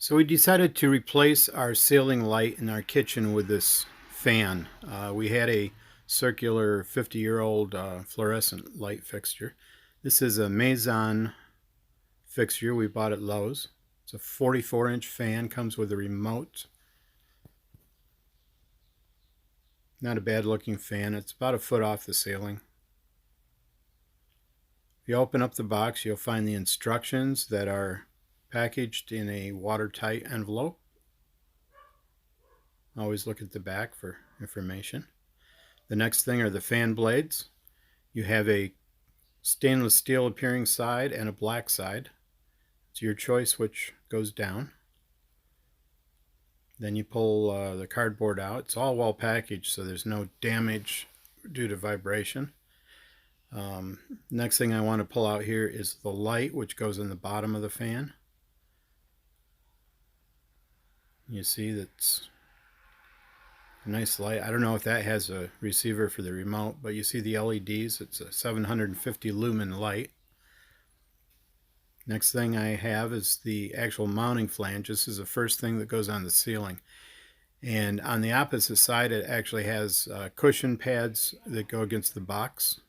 So we decided to replace our ceiling light in our kitchen with this fan. We had a circular 50-year-old fluorescent light fixture. This is a Mazon fixture we bought at Lowe's. It's a 44-inch fan, comes with a remote. Not a bad looking fan. It's about a foot off the ceiling. If you open up the box, you'll find the instructions that are packaged in a watertight envelope. Always look at the back for information. The next thing are the fan blades. You have a stainless steel appearing side and a black side. It's your choice which goes down. Then you pull the cardboard out. It's all well packaged, so there's no damage due to vibration. Next thing I want to pull out here is the light, which goes in the bottom of the fan. You see that's a nice light. I don't know if that has a receiver for the remote, but you see the LEDs. It's a 750 lumen light. Next thing I have is the actual mounting flange. This is the first thing that goes on the ceiling. And on the opposite side, it actually has cushion pads that go against the box.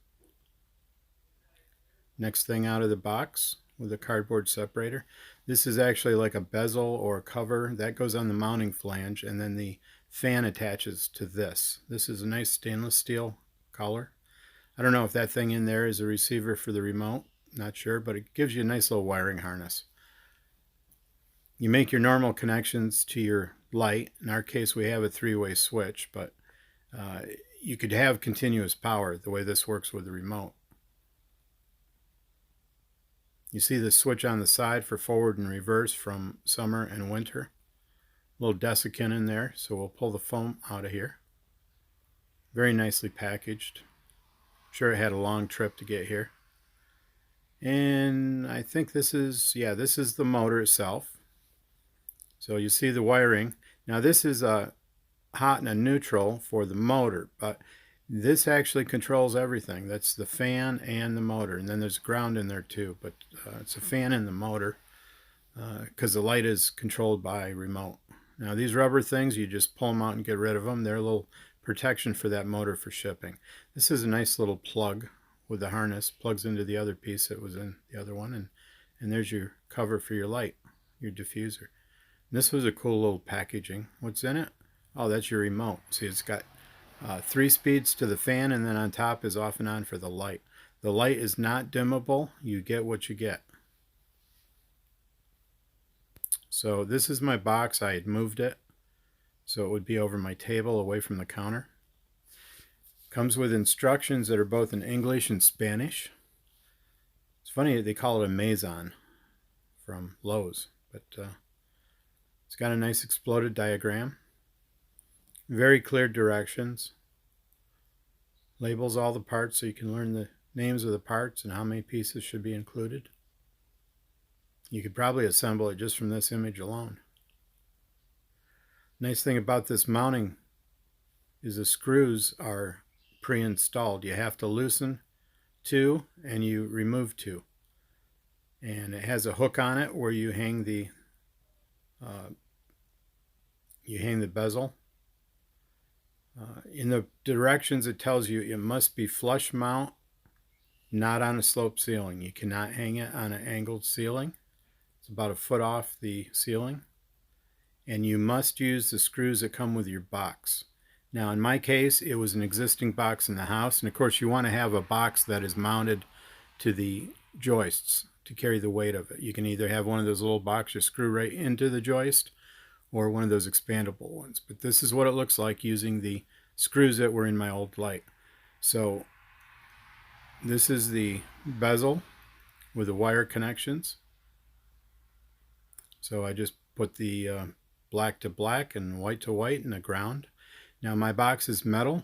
Next thing out of the box with a cardboard separator. This is actually like a bezel or a cover that goes on the mounting flange, and then the fan attaches to this. This is a nice stainless steel color. I don't know if that thing in there is a receiver for the remote, not sure, but it gives you a nice little wiring harness. You make your normal connections to your light. In our case, we have a three-way switch, but you could have continuous power the way this works with the remote. You see the switch on the side for forward and reverse from summer and winter. A little desiccant in there, so we'll pull the foam out of here. Very nicely packaged. I'm sure it had a long trip to get here. And I think this is the motor itself. So you see the wiring. Now this is a hot and a neutral for the motor, but this actually controls everything. That's the fan and the motor, and then there's ground in there too, but it's a fan and the motor because the light is controlled by remote. Now these rubber things, you just pull them out and get rid of them. They're a little protection for that motor for shipping. This is a nice little plug with the harness, plugs into the other piece that was in the other one, and there's your cover for your light, your diffuser. And this was a cool little packaging. What's in it? Oh, that's your remote. See, it's got 3 speeds to the fan, and then on top is off and on for the light. The light is not dimmable. You get what you get. So this is my box. I had moved it so it would be over my table away from the counter. Comes with instructions that are both in English and Spanish. It's funny they call it a Mazon from Lowe's, but it's got a nice exploded diagram. Very clear directions. Labels all the parts so you can learn the names of the parts and how many pieces should be included. You could probably assemble it just from this image alone. Nice thing about this mounting is the screws are pre-installed. You have to loosen 2 and you remove 2. And it has a hook on it where you hang the bezel. In the directions it tells you it must be flush mount, not on a sloped ceiling. You cannot hang it on an angled ceiling. It's about a foot off the ceiling. And you must use the screws that come with your box. Now in my case it was an existing box in the house, and of course you want to have a box that is mounted to the joists to carry the weight of it. You can either have one of those little boxes you screw right into the joist, or one of those expandable ones. But this is what it looks like using the screws that were in my old light. So this is the bezel with the wire connections. So I just put the black to black and white to white in the ground. Now my box is metal,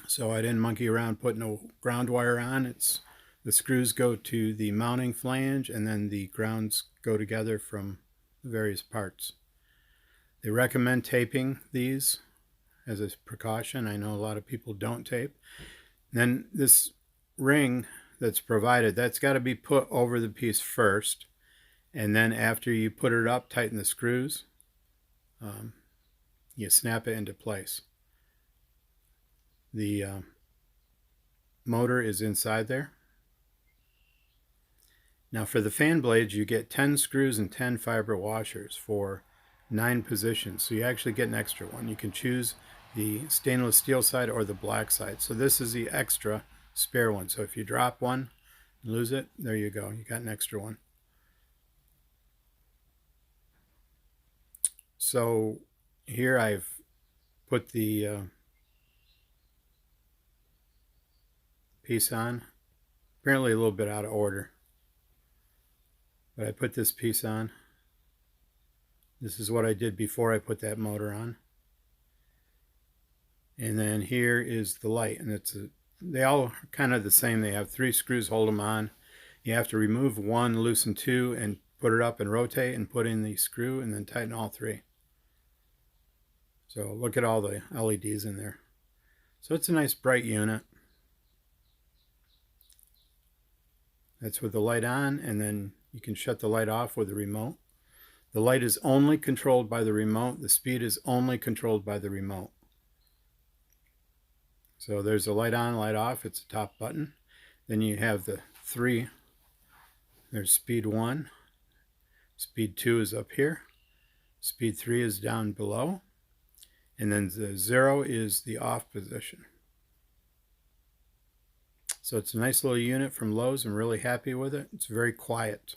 so I didn't monkey around putting a ground wire on. The screws go to the mounting flange, and then the grounds go together from the various parts. They recommend taping these as a precaution. I know a lot of people don't tape. Then this ring that's provided, that's got to be put over the piece first, And then after you put it up, tighten the screws. You snap it into place. The motor is inside there. Now for the fan blades, you get 10 screws and 10 fiber washers for 9 positions. So you actually get an extra one. You can choose the stainless steel side or the black side. So this is the extra spare one. So if you drop one, lose it, there you go. You got an extra one. So here I've put the piece on. Apparently a little bit out of order. But I put this piece on. This is what I did before I put that motor on. And then here is the light, and they all are kind of the same. They have 3 screws, hold them on. You have to remove one, loosen 2, and put it up and rotate and put in the screw and then tighten all 3. So look at all the LEDs in there. So it's a nice bright unit. That's with the light on, and then you can shut the light off with the remote. The light is only controlled by the remote. The speed is only controlled by the remote. So there's the light on, light off. It's the top button. Then you have the 3. There's speed 1. Speed 2 is up here. Speed 3 is down below. And then the 0 is the off position. So it's a nice little unit from Lowe's. I'm really happy with it. It's very quiet.